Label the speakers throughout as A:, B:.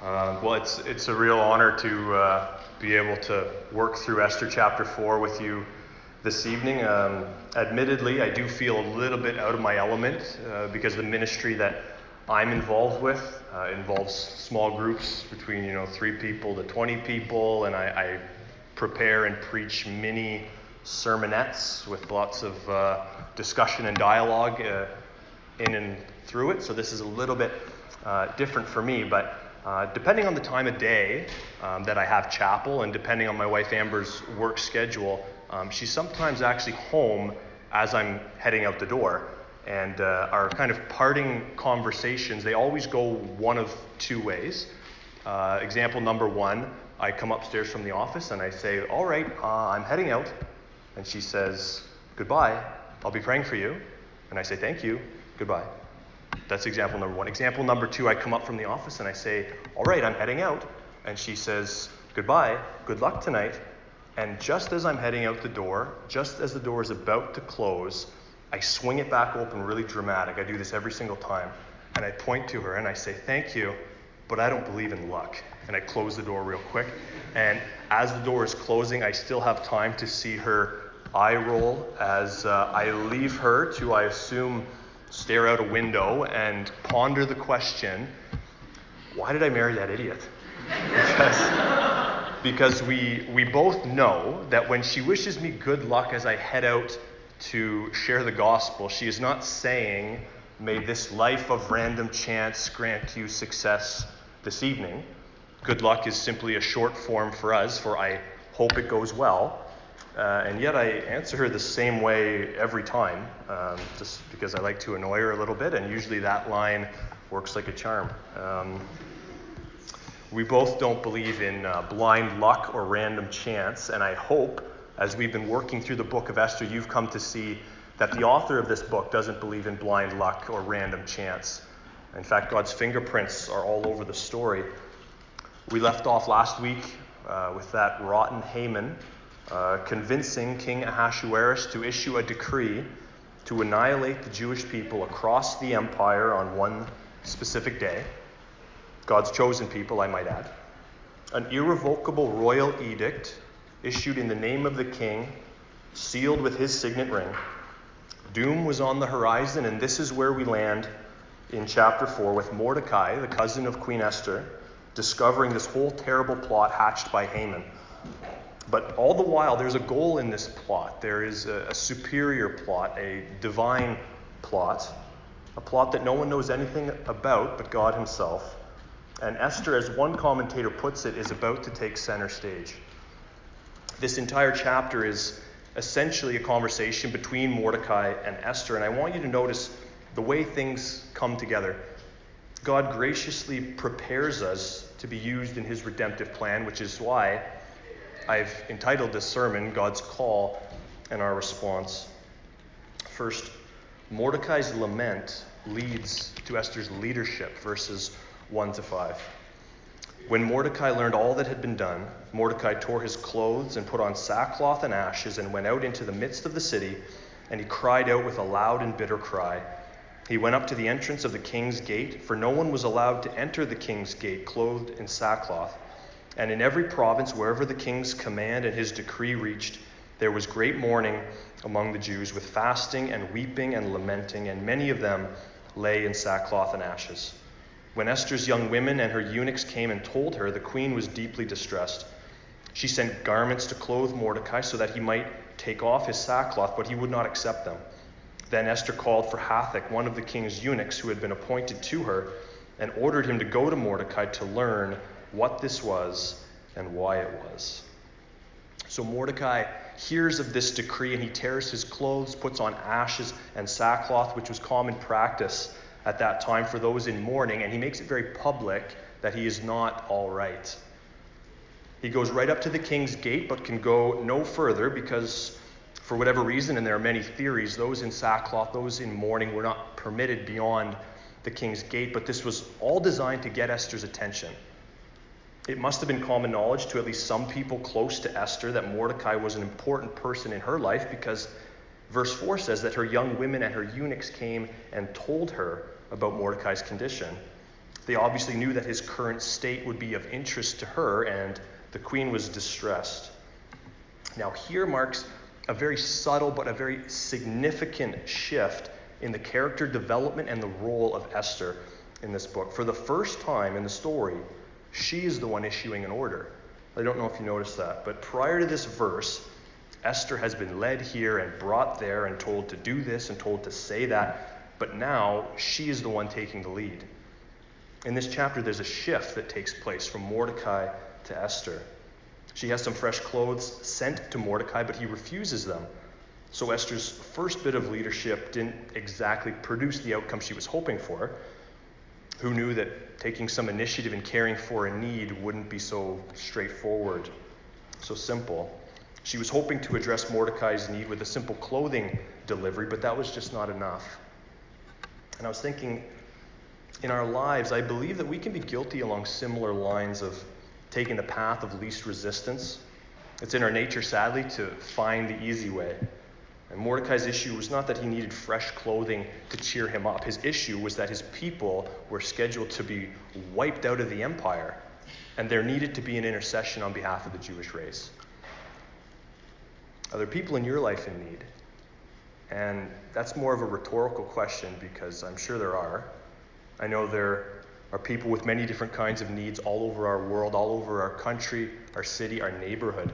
A: Well, it's a real honor to be able to work through Esther chapter 4 with you this evening. Admittedly, I do feel a little bit out of my element because the ministry that I'm involved with involves small groups between 3 people to 20 people, and I prepare and preach mini sermonettes with lots of discussion and dialogue in and through it. So this is a little bit different for me, but depending on the time of day that I have chapel, and depending on my wife Amber's work schedule, she's sometimes actually home as I'm heading out the door. And our kind of parting conversations, they always go one of 2 ways. Example number 1, I come upstairs from the office and I say, all right, I'm heading out. And she says, goodbye, I'll be praying for you. And I say, thank you, goodbye. That's example number 1. Example number 2, I come up from the office and I say, all right, I'm heading out. And she says, goodbye, good luck tonight. And just as I'm heading out the door, just as the door is about to close, I swing it back open really dramatic. I do this every single time. And I point to her and I say, thank you, but I don't believe in luck. And I close the door real quick. And as the door is closing, I still have time to see her eye roll as I leave her to, I assume, stare out a window and ponder the question, why did I marry that idiot? Because we both know that when she wishes me good luck as I head out to share the gospel, she is not saying, may this life of random chance grant you success this evening. Good luck is simply a short form for us for I hope it goes well. And yet I answer her the same way every time, just because I like to annoy her a little bit, and usually that line works like a charm. We both don't believe in blind luck or random chance, and I hope, as we've been working through the book of Esther, you've come to see that the author of this book doesn't believe in blind luck or random chance. In fact, God's fingerprints are all over the story. We left off last week with that rotten Haman convincing King Ahasuerus to issue a decree to annihilate the Jewish people across the empire on one specific day. God's chosen people, I might add. An irrevocable royal edict issued in the name of the king, sealed with his signet ring. Doom was on the horizon, and this is where we land in chapter 4 with Mordecai, the cousin of Queen Esther, discovering this whole terrible plot hatched by Haman. But all the while, there's a goal in this plot. There is a superior plot, a divine plot, a plot that no one knows anything about but God himself. And Esther, as one commentator puts it, is about to take center stage. This entire chapter is essentially a conversation between Mordecai and Esther, and I want you to notice the way things come together. God graciously prepares us to be used in his redemptive plan, which is why I've entitled this sermon, God's Call and Our Response. First, Mordecai's lament leads to Esther's leadership, verses 1 to 5. When Mordecai learned all that had been done, Mordecai tore his clothes and put on sackcloth and ashes and went out into the midst of the city, and he cried out with a loud and bitter cry. He went up to the entrance of the king's gate, for no one was allowed to enter the king's gate clothed in sackcloth. And in every province, wherever the king's command and his decree reached, there was great mourning among the Jews, with fasting and weeping and lamenting, and many of them lay in sackcloth and ashes. When Esther's young women and her eunuchs came and told her, the queen was deeply distressed. She sent garments to clothe Mordecai so that he might take off his sackcloth, but he would not accept them. Then Esther called for Hathach, one of the king's eunuchs who had been appointed to her, and ordered him to go to Mordecai to learn what this was and why it was. So Mordecai hears of this decree, and he tears his clothes, puts on ashes and sackcloth, which was common practice at that time for those in mourning, and he makes it very public that he is not all right. He goes right up to the king's gate, but can go no further because, for whatever reason, and there are many theories, those in sackcloth, those in mourning were not permitted beyond the king's gate, but this was all designed to get Esther's attention. It must have been common knowledge to at least some people close to Esther that Mordecai was an important person in her life, because verse 4 says that her young women and her eunuchs came and told her about Mordecai's condition. They obviously knew that his current state would be of interest to her, and the queen was distressed. Now here marks a very subtle but a very significant shift in the character development and the role of Esther in this book. For the first time in the story, she is the one issuing an order. I don't know if you noticed that, but prior to this verse, Esther has been led here and brought there and told to do this and told to say that, but now she is the one taking the lead. In this chapter, there's a shift that takes place from Mordecai to Esther. She has some fresh clothes sent to Mordecai, but he refuses them. So Esther's first bit of leadership didn't exactly produce the outcome she was hoping for. Who knew that taking some initiative in caring for a need wouldn't be so straightforward, so simple? She was hoping to address Mordecai's need with a simple clothing delivery, but that was just not enough. And I was thinking, in our lives, I believe that we can be guilty along similar lines of taking the path of least resistance. It's in our nature, sadly, to find the easy way. And Mordecai's issue was not that he needed fresh clothing to cheer him up. His issue was that his people were scheduled to be wiped out of the empire, and there needed to be an intercession on behalf of the Jewish race. Are there people in your life in need? And that's more of a rhetorical question, because I'm sure there are. I know there are people with many different kinds of needs all over our world, all over our country, our city, our neighborhood.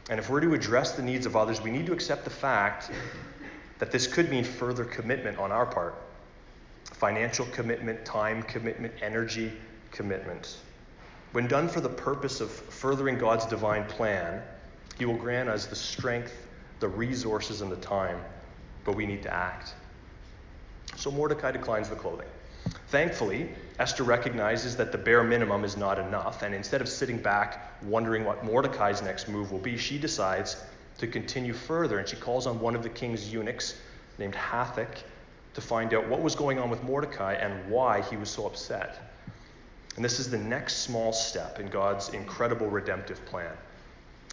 A: And if we're to address the needs of others, we need to accept the fact that this could mean further commitment on our part. Financial commitment, time commitment, energy commitment. When done for the purpose of furthering God's divine plan, He will grant us the strength, the resources, and the time, but we need to act. So Mordecai declines the clothing. Thankfully, Esther recognizes that the bare minimum is not enough, and instead of sitting back wondering what Mordecai's next move will be, she decides to continue further, and she calls on one of the king's eunuchs named Hathach to find out what was going on with Mordecai and why he was so upset. And this is the next small step in God's incredible redemptive plan.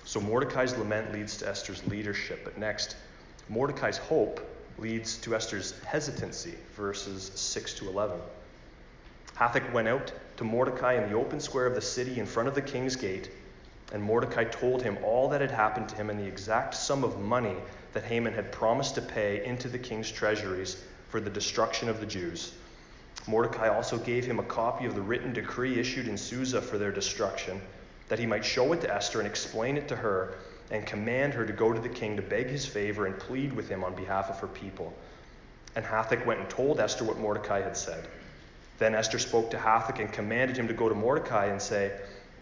A: So Mordecai's lament leads to Esther's leadership, but next, Mordecai's hope leads to Esther's hesitancy, verses 6 to 11. Hathach went out to Mordecai in the open square of the city in front of the king's gate, and Mordecai told him all that had happened to him and the exact sum of money that Haman had promised to pay into the king's treasuries for the destruction of the Jews. Mordecai also gave him a copy of the written decree issued in Susa for their destruction, that he might show it to Esther and explain it to her and command her to go to the king to beg his favor and plead with him on behalf of her people. And Hathach went and told Esther what Mordecai had said. Then Esther spoke to Hathach and commanded him to go to Mordecai and say,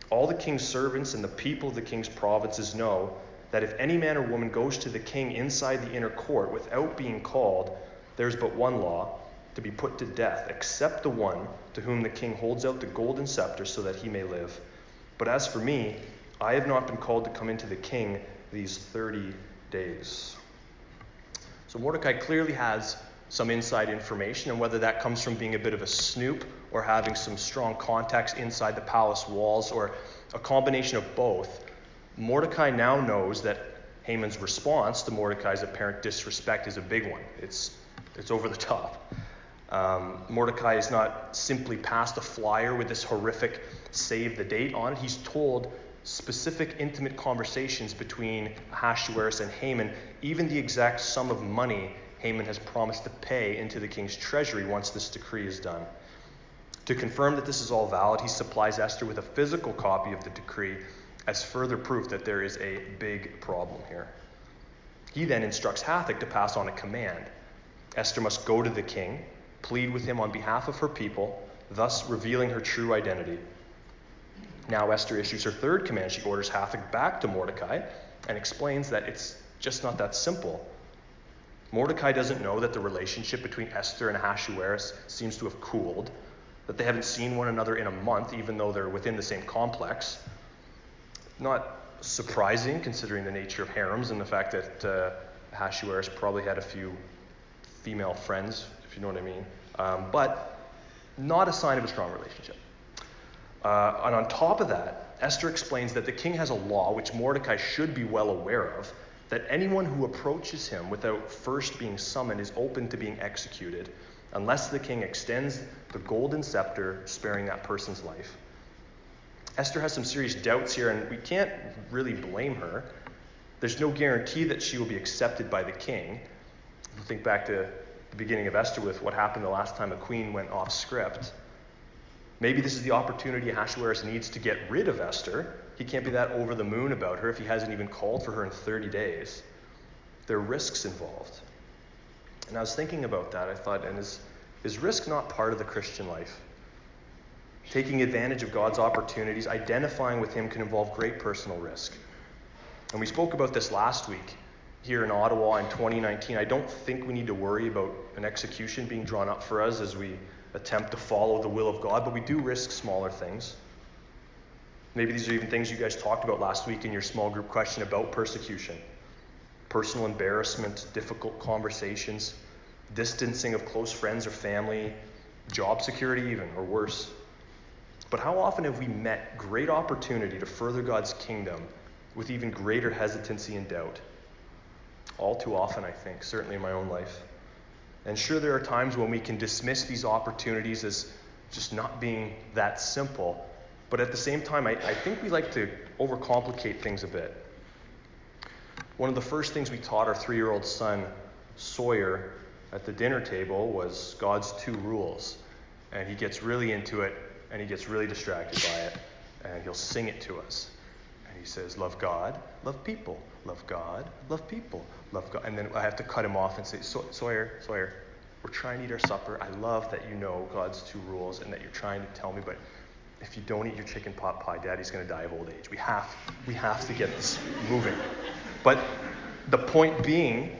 A: all the king's servants and the people of the king's provinces know that if any man or woman goes to the king inside the inner court without being called, there is but one law, to be put to death, except the one to whom the king holds out the golden scepter so that he may live. But as for me, I have not been called to come into the king these 30 days. So Mordecai clearly has some inside information, and whether that comes from being a bit of a snoop or having some strong contacts inside the palace walls or a combination of both, Mordecai now knows that Haman's response to Mordecai's apparent disrespect is a big one. It's over the top. Mordecai is not simply passed a flyer with this horrific save the date on it. He's told specific intimate conversations between Ahasuerus and Haman, even the exact sum of money Haman has promised to pay into the king's treasury once this decree is done. To confirm that this is all valid, he supplies Esther with a physical copy of the decree as further proof that there is a big problem here. He then instructs Hathach to pass on a command. Esther must go to the king, plead with him on behalf of her people, thus revealing her true identity. Now Esther issues her third command. She orders Hathach back to Mordecai and explains that it's just not that simple. Mordecai doesn't know that the relationship between Esther and Ahasuerus seems to have cooled, that they haven't seen one another in a month, even though they're within the same complex. Not surprising, considering the nature of harems and the fact that Ahasuerus probably had a few female friends, if you know what I mean. But not a sign of a strong relationship. And on top of that, Esther explains that the king has a law, which Mordecai should be well aware of, that anyone who approaches him without first being summoned is open to being executed. unless the king extends the golden scepter, sparing that person's life. Esther has some serious doubts here, and we can't really blame her. There's no guarantee that she will be accepted by the king. If you think back to the beginning of Esther with what happened the last time a queen went off script. Maybe this is the opportunity Ahasuerus needs to get rid of Esther. He can't be that over the moon about her if he hasn't even called for her in 30 days. There are risks involved. And I was thinking about that. I thought, and is risk not part of the Christian life? Taking advantage of God's opportunities, identifying with him can involve great personal risk. And we spoke about this last week here in Ottawa in 2019. I don't think we need to worry about an execution being drawn up for us as we attempt to follow the will of God, but we do risk smaller things. Maybe these are even things you guys talked about last week in your small group question about persecution. Personal embarrassment, difficult conversations, distancing of close friends or family, job security even, or worse. But how often have we met great opportunity to further God's kingdom with even greater hesitancy and doubt? All too often, I think, certainly in my own life. And sure, there are times when we can dismiss these opportunities as just not being that simple. But at the same time, I think we like to overcomplicate things a bit. One of the first things we taught our 3-year-old son, Sawyer, at the dinner table was God's 2 rules. And he gets really into it, and he gets really distracted by it, and he'll sing it to us. And he says, love God, love people. Love God, love people, love God. And then I have to cut him off and say, Sawyer, we're trying to eat our supper. I love that you know God's 2 rules and that you're trying to tell me, but if you don't eat your chicken pot pie, Daddy's going to die of old age. We have to get this moving. But the point being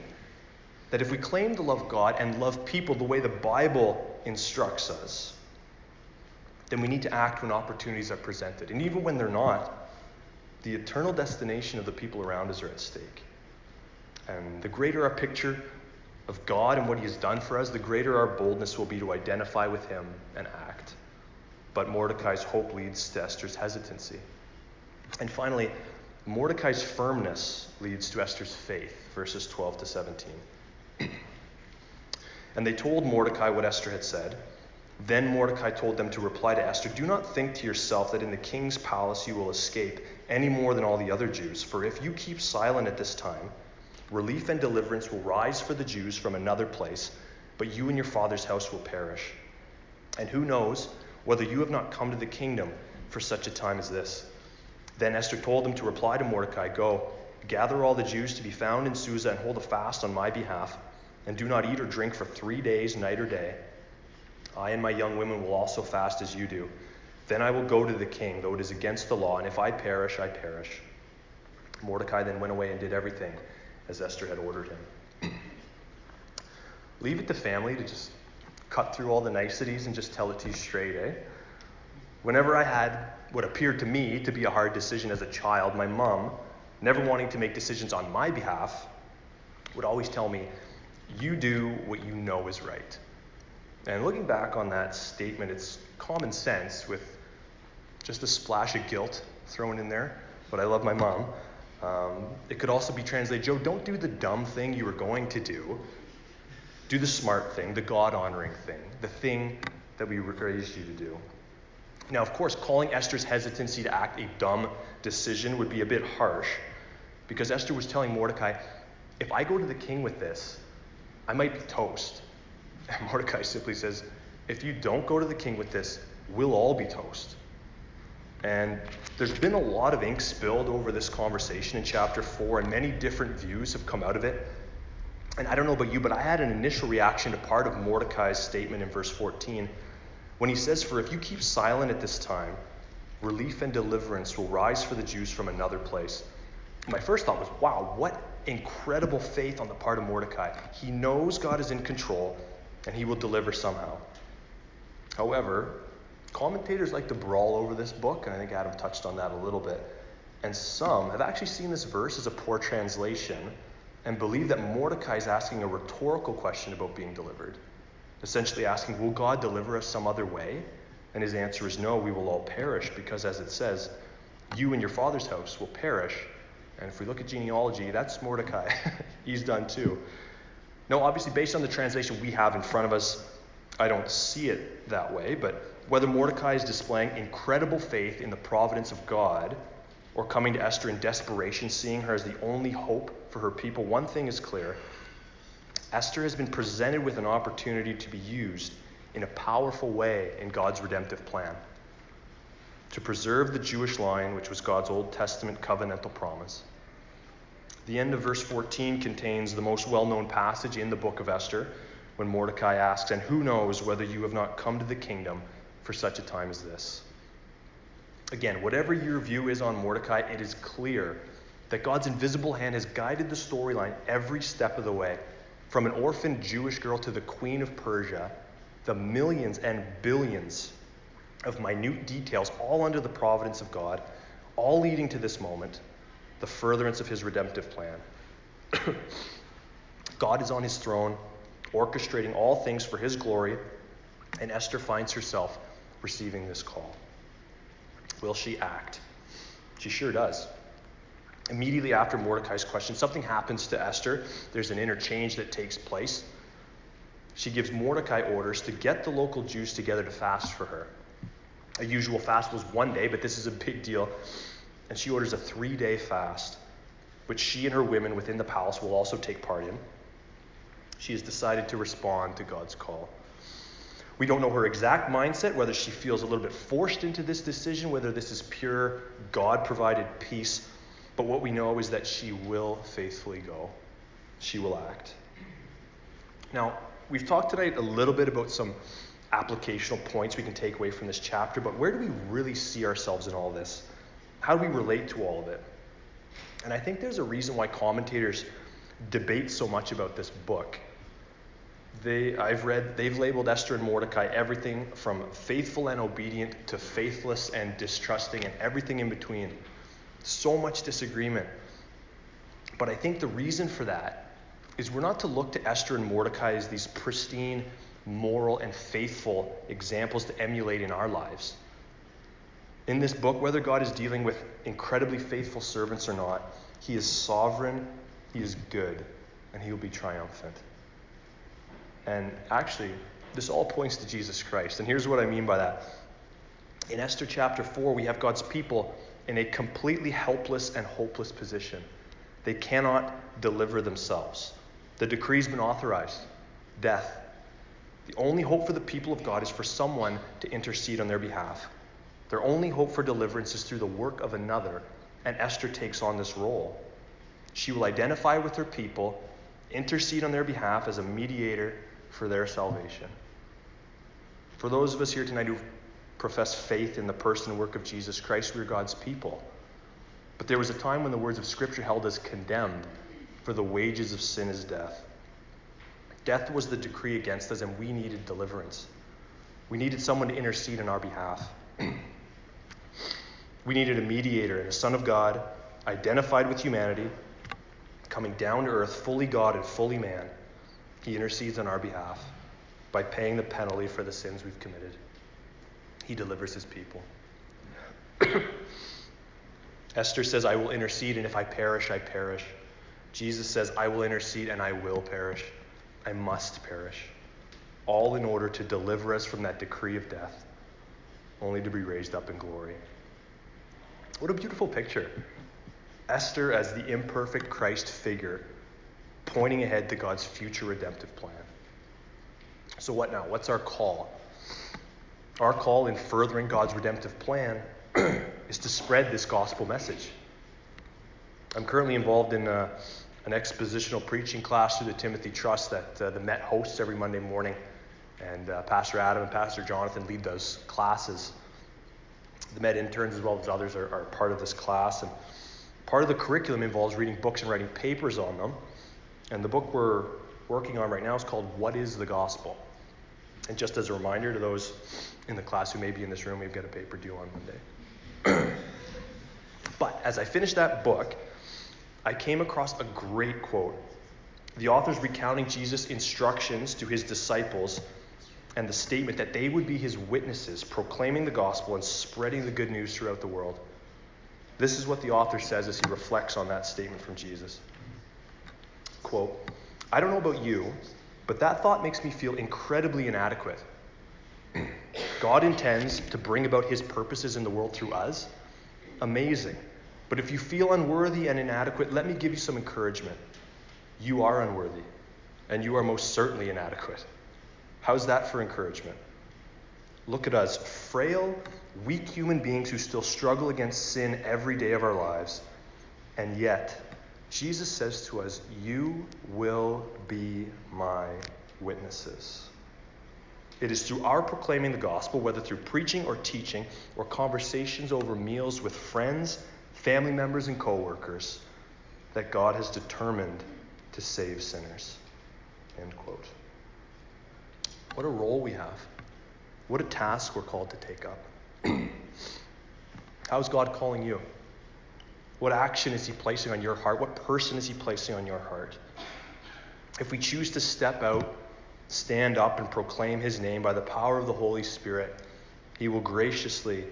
A: that if we claim to love God and love people the way the Bible instructs us, then we need to act when opportunities are presented. And even when they're not, the eternal destination of the people around us are at stake. And the greater our picture of God and what he has done for us, the greater our boldness will be to identify with him and act. But Mordecai's hope leads to Esther's hesitancy. And finally, Mordecai's firmness leads to Esther's faith, verses 12 to 17. And they told Mordecai what Esther had said. Then Mordecai told them to reply to Esther, do not think to yourself that in the king's palace you will escape any more than all the other Jews. For if you keep silent at this time, relief and deliverance will rise for the Jews from another place, but you and your father's house will perish. And who knows whether you have not come to the kingdom for such a time as this. Then Esther told them to reply to Mordecai, go, gather all the Jews to be found in Susa and hold a fast on my behalf, and do not eat or drink for 3 days, night or day. I and my young women will also fast as you do. Then I will go to the king, though it is against the law, and if I perish, I perish. Mordecai then went away and did everything as Esther had ordered him. Leave it to family to just cut through all the niceties and just tell it to you straight, eh? Whenever I had what appeared to me to be a hard decision as a child, my mom, never wanting to make decisions on my behalf, would always tell me, you do what you know is right. And looking back on that statement, it's common sense with just a splash of guilt thrown in there, but I love my mom. It could also be translated, Joe, don't do the dumb thing you were going to do. Do the smart thing, the God-honoring thing, the thing that we raised you to do. Now, of course, calling Esther's hesitancy to act a dumb decision would be a bit harsh, because Esther was telling Mordecai, if I go to the king with this, I might be toast. And Mordecai simply says, if you don't go to the king with this, we'll all be toast. And there's been a lot of ink spilled over this conversation in chapter 4, and many different views have come out of it. And I don't know about you, but I had an initial reaction to part of Mordecai's statement in verse 14, when he says, for if you keep silent at this time, relief and deliverance will rise for the Jews from another place. My first thought was, wow, what incredible faith on the part of Mordecai. He knows God is in control, and he will deliver somehow. However, commentators like to brawl over this book, and I think Adam touched on that a little bit. And some have actually seen this verse as a poor translation and believe that Mordecai is asking a rhetorical question about being delivered. Essentially asking, will God deliver us some other way? And his answer is no, we will all perish, because as it says, you and your father's house will perish. And if we look at genealogy, that's Mordecai. He's done too. No, obviously, based on the translation we have in front of us, I don't see it that way, but whether Mordecai is displaying incredible faith in the providence of God or coming to Esther in desperation, seeing her as the only hope for her people, one thing is clear. Esther has been presented with an opportunity to be used in a powerful way in God's redemptive plan to preserve the Jewish line, which was God's Old Testament covenantal promise. The end of verse 14 contains the most well-known passage in the book of Esther, when Mordecai asks, "And who knows whether you have not come to the kingdom for such a time as this?" Again, whatever your view is on Mordecai, it is clear that God's invisible hand has guided the storyline every step of the way. From an orphan Jewish girl to the Queen of Persia, the millions and billions of minute details, all under the providence of God, all leading to this moment, the furtherance of his redemptive plan. God is on his throne, orchestrating all things for his glory, and Esther finds herself receiving this call. Will she act? She sure does. Immediately after Mordecai's question, something happens to Esther. There's an interchange that takes place. She gives Mordecai orders to get the local Jews together to fast for her. A usual fast was 1 day, but this is a big deal. And she orders a 3-day fast, which she and her women within the palace will also take part in. She has decided to respond to God's call. We don't know her exact mindset, whether she feels a little bit forced into this decision, whether this is pure God-provided peace. But what we know is that she will faithfully go. She will act. Now, we've talked tonight a little bit about some applicational points we can take away from this chapter, but where do we really see ourselves in all this? How do we relate to all of it? And I think there's a reason why commentators debate so much about this book. They've labeled Esther and Mordecai everything from faithful and obedient to faithless and distrusting and everything in between. So much disagreement. But I think the reason for that is we're not to look to Esther and Mordecai as these pristine, moral, and faithful examples to emulate in our lives. In this book, whether God is dealing with incredibly faithful servants or not, he is sovereign, he is good, and he will be triumphant. And actually, this all points to Jesus Christ. And here's what I mean by that. In Esther chapter 4, we have God's people in a completely helpless and hopeless position. They cannot deliver themselves. The decree's been authorized. Death. The only hope for the people of God is for someone to intercede on their behalf. Their only hope for deliverance is through the work of another, and Esther takes on this role. She will identify with her people, intercede on their behalf as a mediator for their salvation. For those of us here tonight who profess faith in the person and work of Jesus Christ, we are God's people. But there was a time when the words of Scripture held us condemned, for the wages of sin is death. Death was the decree against us, and we needed deliverance. We needed someone to intercede on our behalf. We needed a mediator and a Son of God, identified with humanity, coming down to earth, fully God and fully man. He intercedes on our behalf by paying the penalty for the sins we've committed. He delivers his people. Esther says, I will intercede, and if I perish, I perish. Jesus says, I will intercede, and I will perish. I must perish. All in order to deliver us from that decree of death, only to be raised up in glory. What a beautiful picture. Esther as the imperfect Christ figure, pointing ahead to God's future redemptive plan. So what now? What's our call? Our call in furthering God's redemptive plan is to spread this gospel message. I'm currently involved in an expositional preaching class through the Timothy Trust that the Met hosts every Monday morning. And Pastor Adam and Pastor Jonathan lead those classes. The Met interns as well as others are part of this class. And part of the curriculum involves reading books and writing papers on them. And the book we're working on right now is called What is the Gospel? And just as a reminder to those in the class who may be in this room, we've got a paper due on Monday. But as I finished that book, I came across a great quote. The author's recounting Jesus' instructions to his disciples and the statement that they would be his witnesses, proclaiming the gospel and spreading the good news throughout the world. This is what the author says as he reflects on that statement from Jesus. Quote, I don't know about you, But that thought makes me feel incredibly inadequate. God intends to bring about his purposes in the world through us. Amazing. But if you feel unworthy and inadequate, let me give you some encouragement. You are unworthy, and you are most certainly inadequate. How's that for encouragement? Look at us, frail, weak human beings who still struggle against sin every day of our lives. And yet, Jesus says to us, you will be my witnesses. It is through our proclaiming the gospel, whether through preaching or teaching or conversations over meals with friends, family members, and co-workers, that God has determined to save sinners. End quote. What a role we have. What a task we're called to take up. How's God calling you? What action is he placing on your heart? What person is he placing on your heart? If we choose to step out, stand up, and proclaim his name by the power of the Holy Spirit, he will graciously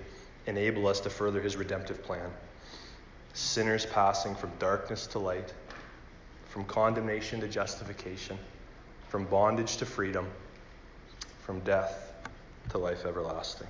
A: enable us to further his redemptive plan. Sinners passing from darkness to light, from condemnation to justification, from bondage to freedom, from death to life everlasting.